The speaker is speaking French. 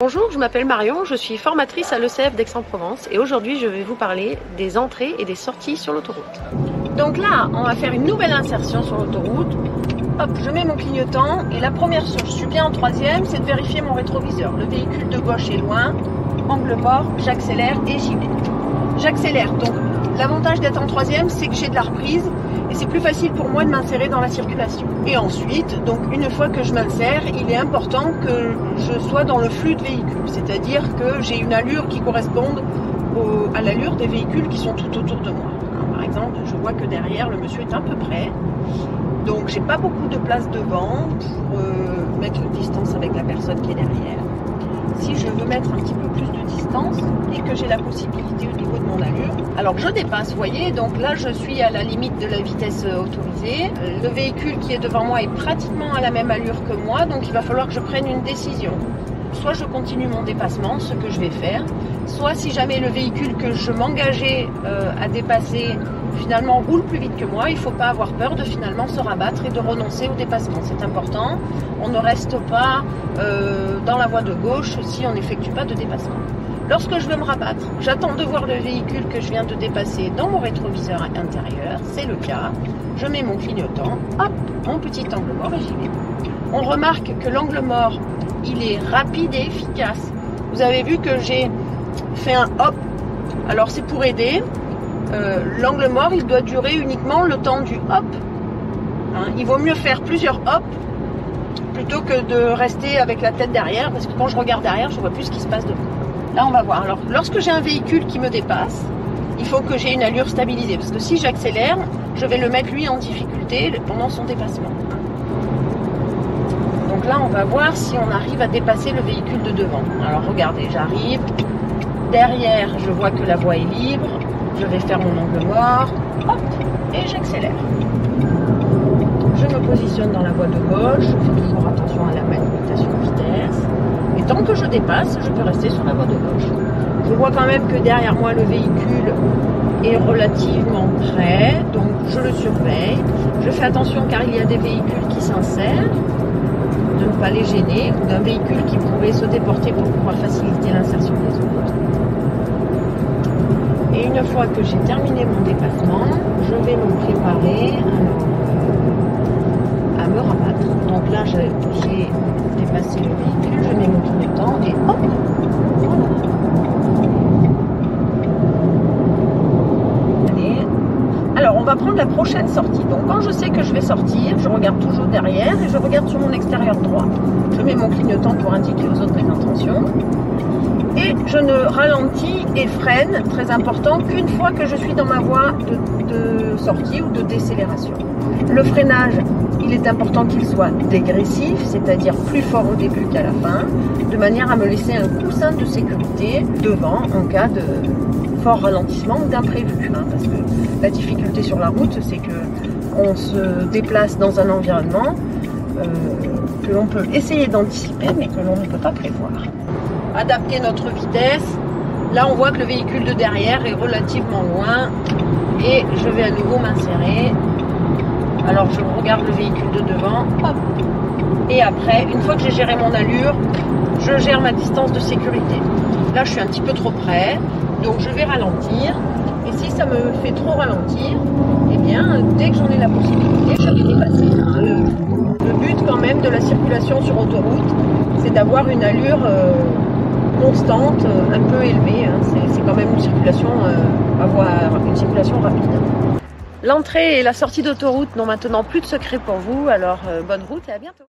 Bonjour, je m'appelle Marion, je suis formatrice à l'ECF d'Aix-en-Provence et aujourd'hui je vais vous parler des entrées et des sorties sur l'autoroute. Donc là, on va faire une nouvelle insertion sur l'autoroute. Hop, je mets mon clignotant et la première chose, je suis bien en troisième, c'est de vérifier mon rétroviseur. Le véhicule de gauche est loin, angle mort, j'accélère et j'y vais. J'accélère, donc l'avantage d'être en troisième, c'est que j'ai de la reprise et c'est plus facile pour moi de m'insérer dans la circulation. Et ensuite, donc une fois que je m'insère, il est important que je sois dans le flux de véhicules, c'est-à-dire que j'ai une allure qui corresponde à l'allure des véhicules qui sont tout autour de moi. Alors, par exemple, je vois que derrière, le monsieur est un peu près, donc j'ai pas beaucoup de place devant pour mettre une distance avec la personne qui est derrière. Si je veux mettre un petit peu plus de distance et que j'ai la possibilité au niveau de mon allure, alors je dépasse, vous voyez, donc là je suis à la limite de la vitesse autorisée. Le véhicule qui est devant moi est pratiquement à la même allure que moi, donc il va falloir que je prenne une décision. Soit je continue mon dépassement, ce que je vais faire, soit si jamais le véhicule que je m'engageais à dépasser finalement roule plus vite que moi, il ne faut pas avoir peur de finalement se rabattre et de renoncer au dépassement. C'est important, on ne reste pas dans la voie de gauche si on n'effectue pas de dépassement. Lorsque je veux me rabattre, j'attends de voir le véhicule que je viens de dépasser dans mon rétroviseur intérieur, c'est le cas. Je mets mon clignotant, hop, mon petit angle mort et j'y vais. On remarque que l'angle mort, il est rapide et efficace. Vous avez vu que j'ai fait un hop, alors c'est pour aider. L'angle mort, il doit durer uniquement le temps du hop. Hein, il vaut mieux faire plusieurs hops plutôt que de rester avec la tête derrière, parce que quand je regarde derrière, je vois plus ce qui se passe devant. Là, on va voir. Alors, lorsque j'ai un véhicule qui me dépasse, il faut que j'ai une allure stabilisée, parce que si j'accélère, je vais le mettre lui en difficulté pendant son dépassement. Donc là, on va voir si on arrive à dépasser le véhicule de devant. Alors, regardez, j'arrive. Derrière, je vois que la voie est libre. Je vais faire mon angle mort, hop, et j'accélère. Je me positionne dans la voie de gauche, je fais toujours attention à la limitation de vitesse. Et tant que je dépasse, je peux rester sur la voie de gauche. Je vois quand même que derrière moi, le véhicule est relativement près, donc je le surveille. Je fais attention car il y a des véhicules qui s'insèrent, de ne pas les gêner, ou d'un véhicule qui pourrait se déporter pour pouvoir faciliter l'insertion des autres. Et une fois que j'ai terminé mon dépassement, je vais me préparer à me rabattre. Donc là, j'ai dépassé le véhicule, je mets mon clignotant et hop, voilà. Alors, on va prendre la prochaine sortie. Donc, quand je sais que je vais sortir, je regarde toujours derrière et je regarde sur mon extérieur droit. Je mets mon clignotant pour indiquer aux autres mes intentions. Et je ne ralentis et freine, très important, qu'une fois que je suis dans ma voie de sortie ou de décélération. Le freinage, il est important qu'il soit dégressif, c'est-à-dire plus fort au début qu'à la fin, de manière à me laisser un coussin de sécurité devant en cas de fort ralentissement ou d'imprévu. Parce que la difficulté sur la route, c'est qu'on se déplace dans un environnement que l'on peut essayer d'anticiper, mais que l'on ne peut pas prévoir. Adapter notre vitesse. Là, on voit que le véhicule de derrière est relativement loin et je vais à nouveau m'insérer. Alors, je regarde le véhicule de devant, hop. Et après, une fois que j'ai géré mon allure, je gère ma distance de sécurité. Là, je suis un petit peu trop près, donc je vais ralentir. Et si ça me fait trop ralentir, eh bien, dès que j'en ai la possibilité, je vais dépasser. Le but quand même de la circulation sur autoroute, c'est d'avoir une allure constante, un peu élevée. C'est quand même une circulation, avoir une circulation rapide. L'entrée et la sortie d'autoroute n'ont maintenant plus de secret pour vous, alors bonne route et à bientôt.